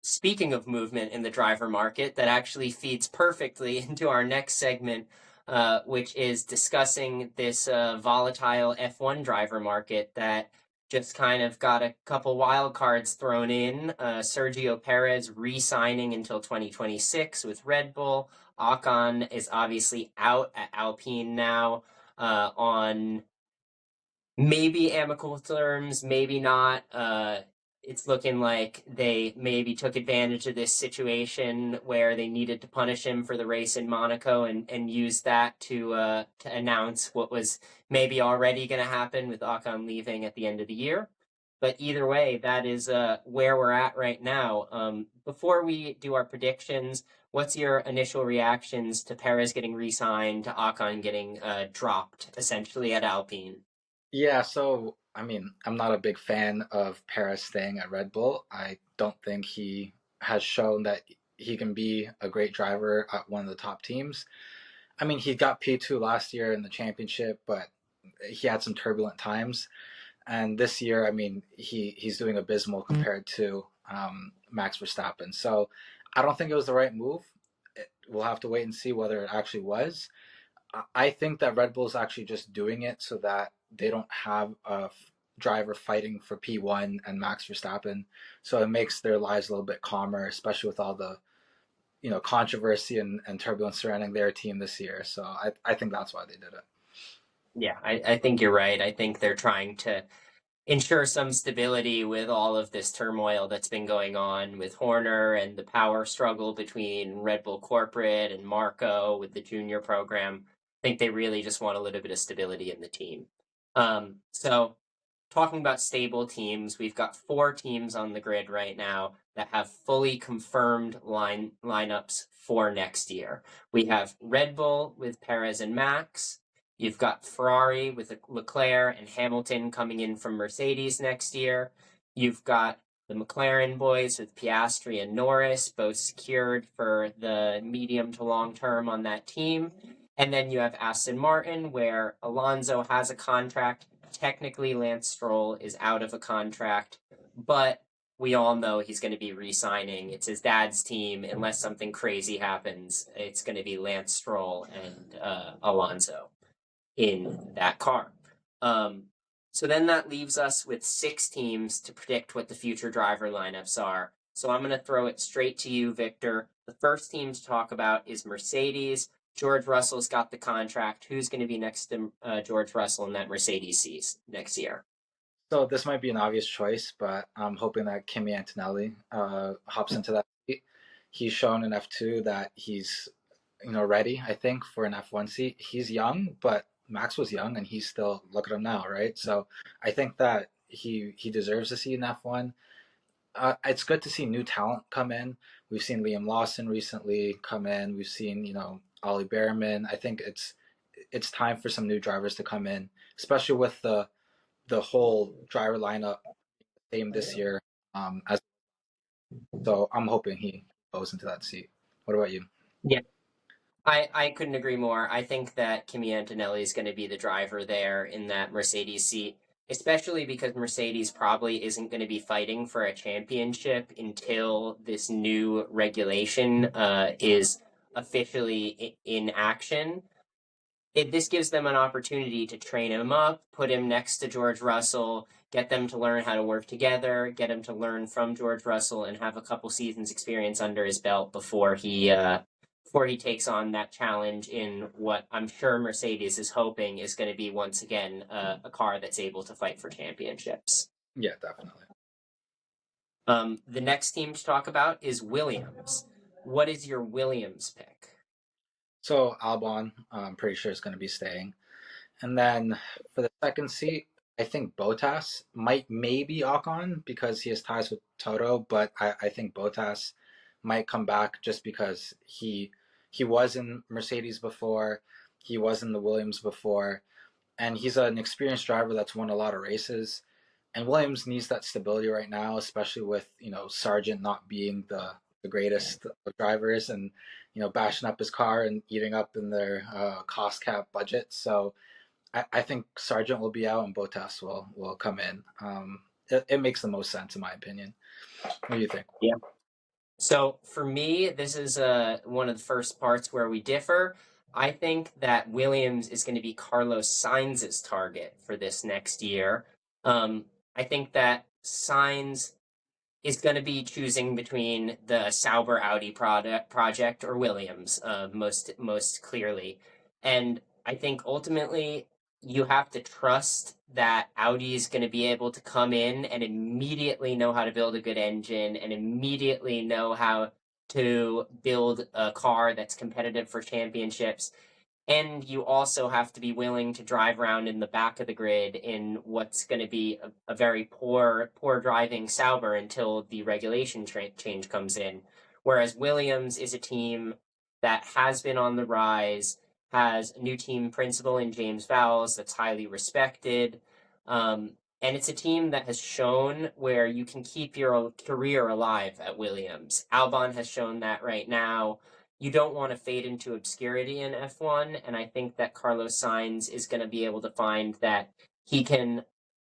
Speaking of movement in the driver market, that actually feeds perfectly into our next segment, which is discussing this volatile F1 driver market that just kind of got a couple wild cards thrown in. Sergio Perez re-signing until 2026 with Red Bull. Ocon is obviously out at Alpine now on maybe amicable terms, maybe not. It's looking like they maybe took advantage of this situation where they needed to punish him for the race in Monaco and use that to announce what was maybe already going to happen with Ocon leaving at the end of the year. But either way, that is where we're at right now. Before we do our predictions, what's your initial reactions to Perez getting re-signed, to Ocon getting dropped essentially at Alpine? Yeah, so I mean, I'm not a big fan of Perez staying at Red Bull. I don't think he has shown that he can be a great driver at one of the top teams. I mean, he got P2 last year in the championship, but he had some turbulent times. And this year, I mean, he's doing abysmal compared to Max Verstappen. So I don't think it was the right move. We'll have to wait and see whether it actually was. I think that Red Bull's actually just doing it so that they don't have a driver fighting for P1 and Max Verstappen. So it makes their lives a little bit calmer, especially with all the controversy and turbulence surrounding their team this year. So I think that's why they did it. Yeah, I think you're right. I think they're trying to ensure some stability with all of this turmoil that's been going on with Horner and the power struggle between Red Bull corporate and Marco with the junior program. I think they really just want a little bit of stability in the team. So talking about stable teams, we've got four teams on the grid right now that have fully confirmed lineups for next year. We have Red Bull with Perez and Max. You've got Ferrari with Leclerc and Hamilton coming in from Mercedes next year. You've got the McLaren boys with Piastri and Norris, both secured for the medium to long term on that team. And then you have Aston Martin, where Alonso has a contract. Technically, Lance Stroll is out of a contract, but we all know he's going to be re-signing. It's his dad's team. Unless something crazy happens, it's going to be Lance Stroll and Alonso in that car. So then that leaves us with six teams to predict what the future driver lineups are. So I'm going to throw it straight to you, Victor. The first team to talk about is Mercedes. George Russell's got the contract. Who's going to be next to George Russell in that Mercedes seat next year? So this might be an obvious choice, but I'm hoping that Kimi Antonelli hops into that seat. He's shown in F2 that he's ready, I think, for an F1 seat. He's young, but Max was young and he's still, look at him now, right? So I think that he deserves a seat in F1. It's good to see new talent come in. We've seen Liam Lawson recently come in. We've seen, Ollie Behrman. I think it's time for some new drivers to come in, especially with the whole driver lineup same this year. As so, I'm hoping he goes into that seat. What about you? Yeah, I couldn't agree more. I think that Kimi Antonelli is going to be the driver there in that Mercedes seat, especially because Mercedes probably isn't going to be fighting for a championship until this new regulation is officially in action. This gives them an opportunity to train him up, put him next to George Russell, get them to learn how to work together, get him to learn from George Russell, and have a couple seasons experience under his belt before he takes on that challenge in what I'm sure Mercedes is hoping is going to be once again a car that's able to fight for championships. Yeah, definitely. The next team to talk about is Williams. What is your Williams pick? So Albon, I'm pretty sure is going to be staying, and then for the second seat, I think Bottas might maybe Ocon because he has ties with Toto, but I think Bottas might come back just because he was in Mercedes before, he was in the Williams before, and he's an experienced driver that's won a lot of races. And Williams needs that stability right now, especially with Sargent not being the greatest of drivers and bashing up his car and eating up in their cost cap budget. So I think Sargent will be out and Bottas will come in. It makes the most sense in my opinion. What do you think? Yeah. So for me, this is one of the first parts where we differ. I think that Williams is going to be Carlos Sainz's target for this next year. I think that Sainz is going to be choosing between the Sauber Audi project or Williams, most clearly. And I think ultimately you have to trust that Audi is going to be able to come in and immediately know how to build a good engine and immediately know how to build a car that's competitive for championships, and you also have to be willing to drive around in the back of the grid in what's going to be a very poor driving Sauber until the regulation change comes in. Whereas Williams is a team that has been on the rise, has a new team principal in James Vowles that's highly respected. And it's a team that has shown where you can keep your career alive at Williams. Albon has shown that right now. You don't want to fade into obscurity in F1, and I think that Carlos Sainz is going to be able to find that he can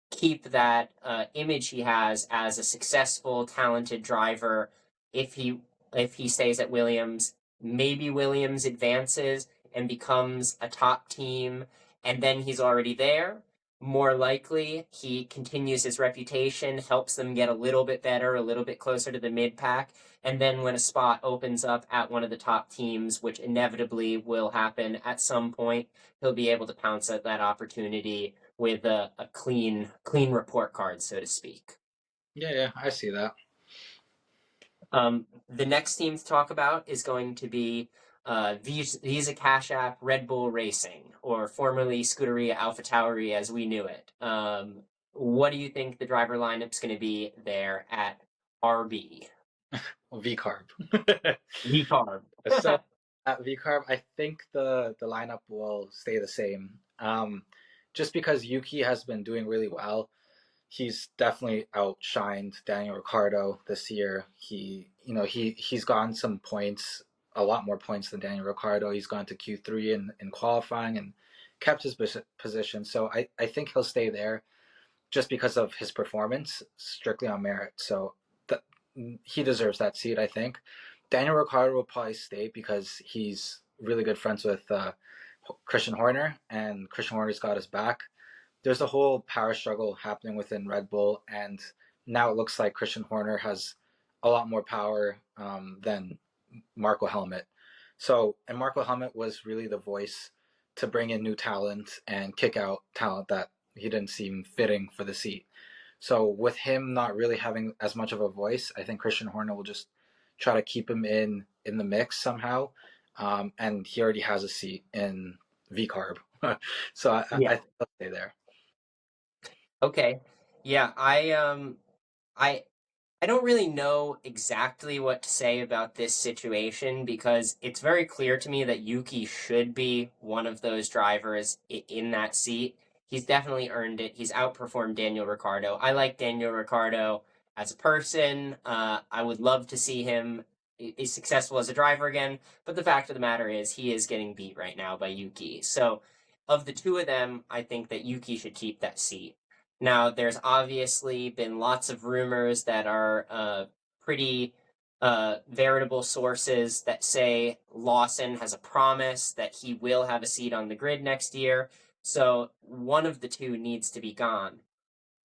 keep that image he has as a successful, talented driver if he stays at Williams. Maybe Williams advances and becomes a top team, and then he's already there. More likely, he continues his reputation, helps them get a little bit better, a little bit closer to the mid pack, and then when a spot opens up at one of the top teams, which inevitably will happen at some point, he'll be able to pounce at that opportunity with a clean report card, so to speak. Yeah, I see that. The next team to talk about is going to be Visa Cash App Red Bull Racing, or formerly Scuderia AlphaTauri as we knew it. What do you think the driver lineup's going to be there at RB? V carb. V-Carb. So at V carb, I think the lineup will stay the same. Just because Yuki has been doing really well, he's definitely outshined Daniel Ricciardo this year. He's gotten some points, a lot more points than Daniel Ricciardo. He's gone to Q3 in qualifying and kept his position. So I think he'll stay there just because of his performance, strictly on merit. So th- he deserves that seat, I think. Daniel Ricciardo will probably stay because he's really good friends with Christian Horner, and Christian Horner's got his back. There's a whole power struggle happening within Red Bull, and now it looks like Christian Horner has a lot more power than Marco Helmet. And Marco Helmet was really the voice to bring in new talent and kick out talent that he didn't seem fitting for the seat. So with him not really having as much of a voice, I think Christian Horner will just try to keep him in the mix somehow. And he already has a seat in V Carb, so I Yeah. think he'll stay there. Okay. Yeah, I I don't really know exactly what to say about this situation because it's very clear to me that Yuki should be one of those drivers in that seat. He's definitely earned it. He's outperformed Daniel Ricciardo. I like Daniel Ricciardo as a person. I would love to see him is successful as a driver again, but the fact of the matter is he is getting beat right now by Yuki. So, of the two of them, I think that Yuki should keep that seat. Now, there's obviously been lots of rumors that are pretty veritable sources that say Lawson has a promise that he will have a seat on the grid next year. So one of the two needs to be gone.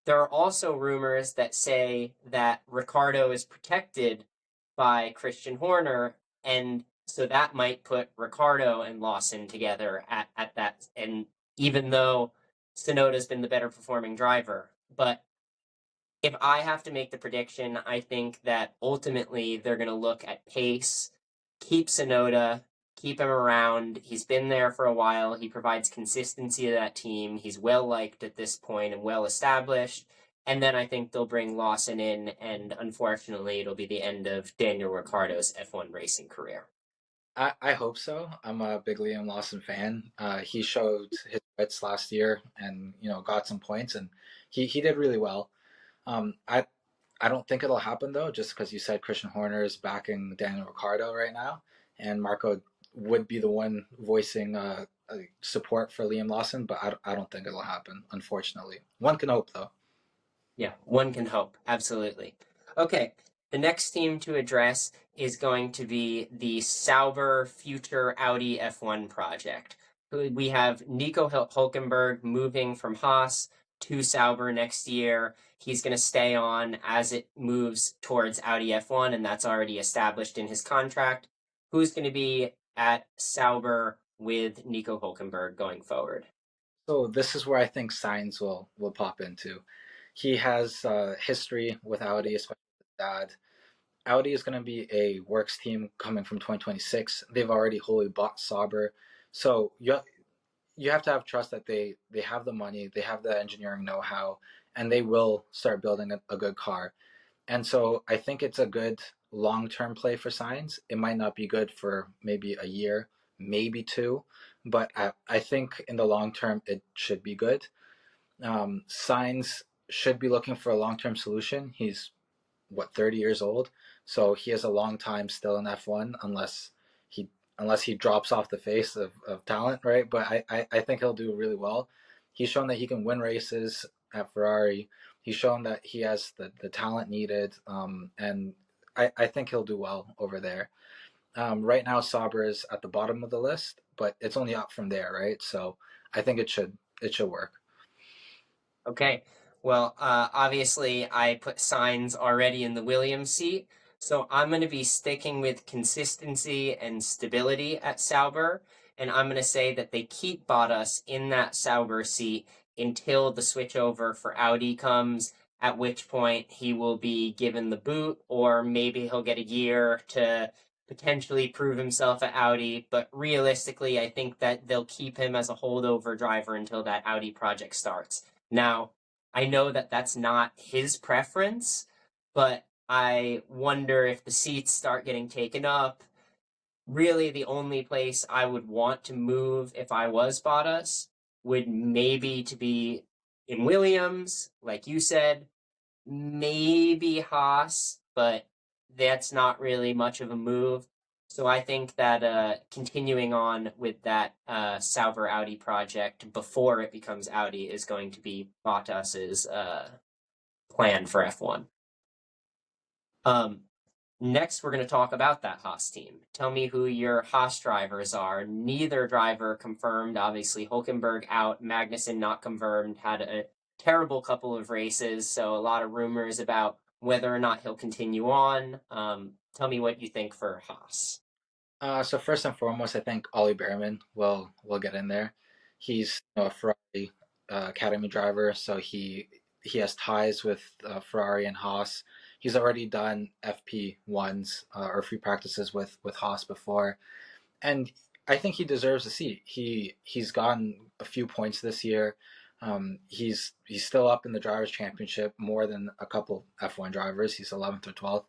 There are also rumors that say that Ricardo is protected by Christian Horner, and so that might put Ricardo and Lawson together at that. And even though Sonoda's been the better performing driver, but if I have to make the prediction, I think that ultimately they're going to look at pace, keep Sonoda, keep him around. He's been there for a while. He provides consistency to that team. He's well liked at this point and well established. And then I think they'll bring Lawson in, and unfortunately, it'll be the end of Daniel Ricciardo's F1 racing career. I hope so. I'm a big Liam Lawson fan. He showed his wits last year, and got some points, and he did really well. Um, I I don't think it'll happen though, just because you said Christian Horner is backing Daniel Ricciardo right now, and Marco would be the one voicing support for Liam Lawson, but I don't think it'll happen. Unfortunately, one can hope though. Yeah, one can hope. Absolutely. Okay. The next team to address is going to be the Sauber Future Audi F1 project. We have Nico Hulkenberg moving from Haas to Sauber next year. He's going to stay on as it moves towards Audi F1, and that's already established in his contract. Who's going to be at Sauber with Nico Hulkenberg going forward? So this is where I think Sainz will pop into. He has history with Audi, especially with his dad. Audi is going to be a works team coming from 2026. They've already wholly bought Sauber, so you have to have trust that they have the money, they have the engineering know-how, and they will start building a good car. And so I think it's a good long-term play for Sainz. It might not be good for maybe a year, maybe two, but I think in the long term it should be good. Sainz should be looking for a long-term solution. He's 30 years old, so he has a long time still in F1 he unless he drops off the face of talent, right? But I think he'll do really well. He's shown that he can win races at Ferrari. He's shown that he has the talent needed, and I think he'll do well over there. Right now, Sauber is at the bottom of the list, but it's only up from there, right? So I think it should work. Okay. Well, obviously, I put signs already in the Williams seat, so I'm going to be sticking with consistency and stability at Sauber, and I'm going to say that they keep Bottas in that Sauber seat until the switchover for Audi comes, at which point he will be given the boot, or maybe he'll get a year to potentially prove himself at Audi. But realistically, I think that they'll keep him as a holdover driver until that Audi project starts. Now, I know that that's not his preference, but I wonder if the seats start getting taken up. Really, the only place I would want to move if I was Bottas would maybe to be in Williams, like you said, maybe Haas, but that's not really much of a move. So I think that continuing on with that Sauber Audi project before it becomes Audi is going to be Bottas's plan for F1. Um, Next, we're going to talk about that Haas team. Tell me who your Haas drivers are. Neither driver confirmed. Obviously, Hulkenberg out, Magnussen not confirmed, had a terrible couple of races, so a lot of rumors about whether or not he'll continue on. Tell me what you think for Haas. So first and foremost, I think Ollie Behrman will get in there. He's a Ferrari academy driver, so he has ties with Ferrari and Haas. He's already done FP1s or free practices with Haas before, and I think he deserves a seat. He's gotten a few points this year. He's still up in the drivers' championship more than a couple F1 drivers. He's 11th or 12th.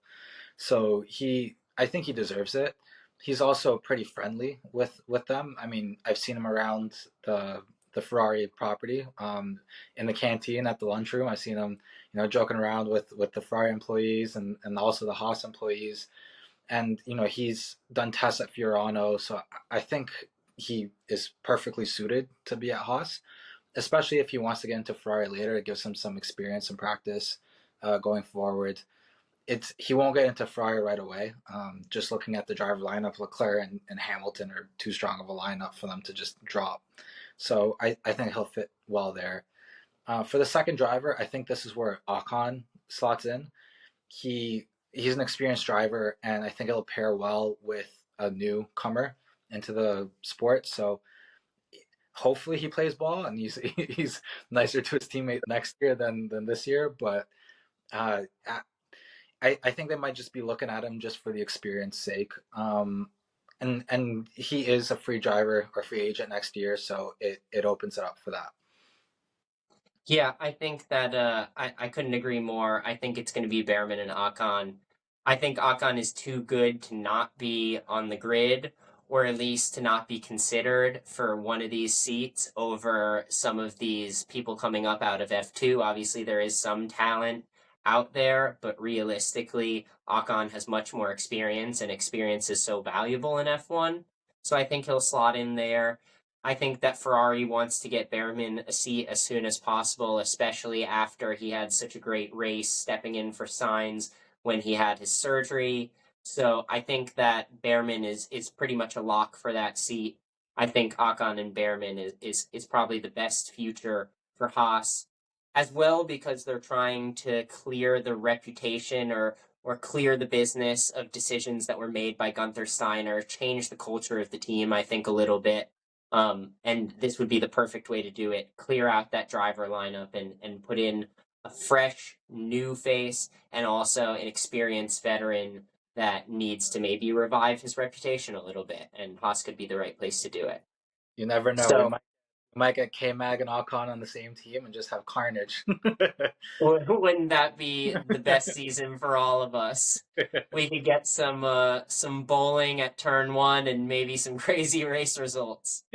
So I think he deserves it. He's also pretty friendly with them. I mean, I've seen him around the Ferrari property, in the canteen at the lunchroom. I've seen him, joking around with the Ferrari employees and also the Haas employees. And he's done tests at Fiorano, so I think he is perfectly suited to be at Haas, especially if he wants to get into Ferrari later. It gives him some experience and practice going forward. He won't get into Ferrari right away. Just looking at the driver lineup, Leclerc and Hamilton are too strong of a lineup for them to just drop. So I think he'll fit well there. For the second driver, I think this is where Ocon slots in. He's an experienced driver, and I think it'll pair well with a newcomer into the sport. So hopefully he plays ball and he's nicer to his teammate next year than this year. But uh, I think they might just be looking at him just for the experience sake. And he is a free driver or free agent next year, so it opens it up for that. Yeah, I think that I couldn't agree more. I think it's going to be Behrman and Ocon. I think Ocon is too good to not be on the grid, or at least to not be considered for one of these seats over some of these people coming up out of F2. Obviously, there is some talent out there, but realistically, Ocon has much more experience, and experience is so valuable in F1. So I think he'll slot in there. I think that Ferrari wants to get Behrman a seat as soon as possible, especially after he had such a great race stepping in for Sainz. when he had his surgery. So I think that Behrman is pretty much a lock for that seat. I think Ocon and Behrman is probably the best future for Haas as well, because they're trying to clear the reputation or clear the business of decisions that were made by Gunther Steiner, change the culture of the team, I think, a little bit. And this would be the perfect way to do it. Clear out that driver lineup and put in a fresh new face and also an experienced veteran that needs to maybe revive his reputation a little bit. And Haas could be the right place to do it. You never know. So We might get K Mag and Ocon on the same team and just have carnage. wouldn't that be the best season for all of us? We could get some bowling at turn one and maybe some crazy race results.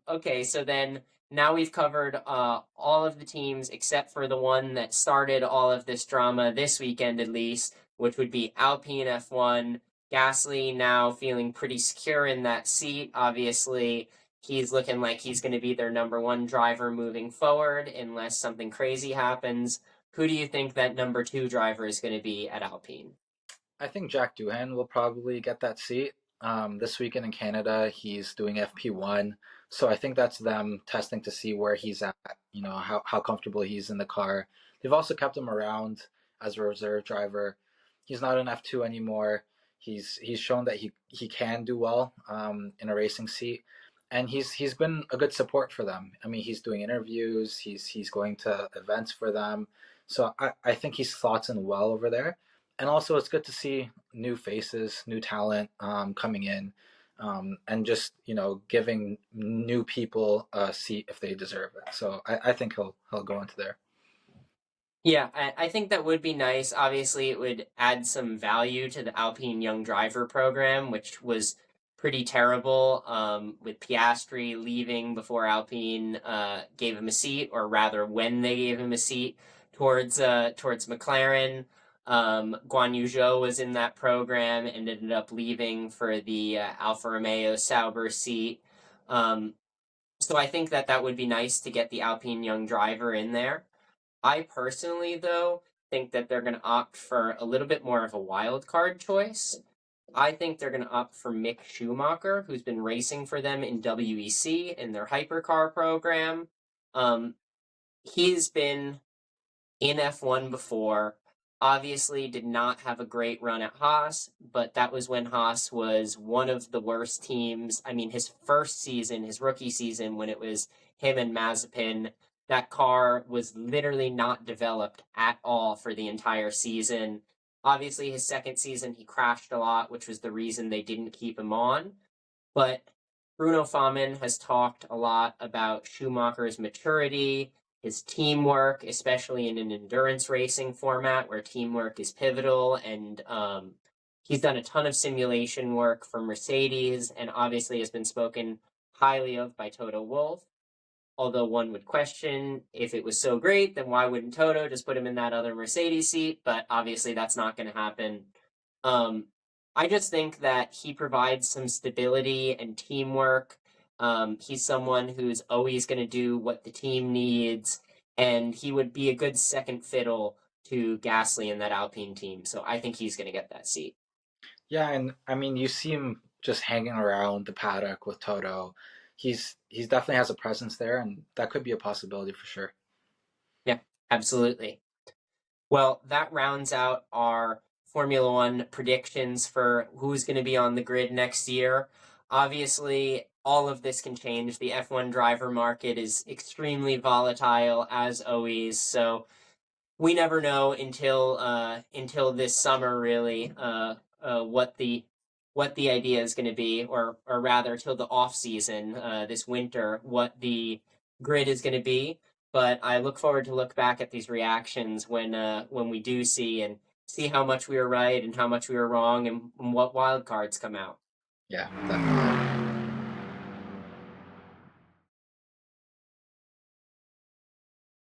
Okay, so then now we've covered all of the teams except for the one that started all of this drama this weekend, at least, which would be Alpine F1. Gasly now feeling pretty secure in that seat. Obviously, he's looking like he's going to be their number one driver moving forward, unless something crazy happens. Who do you think that number two driver is going to be at Alpine? I think Jack Doohan will probably get that seat. This weekend in Canada, he's doing FP1. So I think that's them testing to see where he's at, how comfortable he's in the car. They've also kept him around as a reserve driver. He's not an F2 anymore. He's shown that he can do well in a racing seat. And he's been a good support for them. I mean, he's doing interviews, he's going to events for them. So I think he slots in well over there. And also, it's good to see new faces, new talent coming in, and just giving new people a seat if they deserve it. So I think he'll go into there. Yeah, I think that would be nice. Obviously, it would add some value to the Alpine Young Driver program, which was pretty terrible, with Piastri leaving before Alpine gave him a seat, or rather, when they gave him a seat towards McLaren. Guan Yu Zhou was in that program and ended up leaving for the Alfa Romeo Sauber seat. So I think that would be nice to get the Alpine Young Driver in there. I personally, though, think that they're going to opt for a little bit more of a wild card choice. I think they're going to opt for Mick Schumacher, who's been racing for them in WEC in their hypercar program. He's been in F1 before. Obviously, did not have a great run at Haas, but that was when Haas was one of the worst teams. I mean, his first season, his rookie season, when it was him and Mazepin, that car was literally not developed at all for the entire season. Obviously, his second season, he crashed a lot, which was the reason they didn't keep him on. But Bruno Famin has talked a lot about Schumacher's maturity, his teamwork, especially in an endurance racing format where teamwork is pivotal. And he's done a ton of simulation work for Mercedes and obviously has been spoken highly of by Toto Wolff. Although one would question, if it was so great, then why wouldn't Toto just put him in that other Mercedes seat? But obviously that's not going to happen. I just think that he provides some stability and teamwork. He's someone who's always going to do what the team needs, and he would be a good second fiddle to Gasly in that Alpine team. So I think he's going to get that seat. Yeah, and I mean, you see him just hanging around the paddock with Toto. He's definitely has a presence there, and that could be a possibility for sure. Yeah, absolutely. Well, that rounds out our Formula One predictions for who's going to be on the grid next year. Obviously, all of this can change. The F1 driver market is extremely volatile, as always. So we never know until this summer, really, what the idea is going to be, or rather, till the off season, this winter, what the grid is going to be. But I look forward to look back at these reactions when we do see how much we were right and how much we were wrong and what wild cards come out. Yeah, definitely.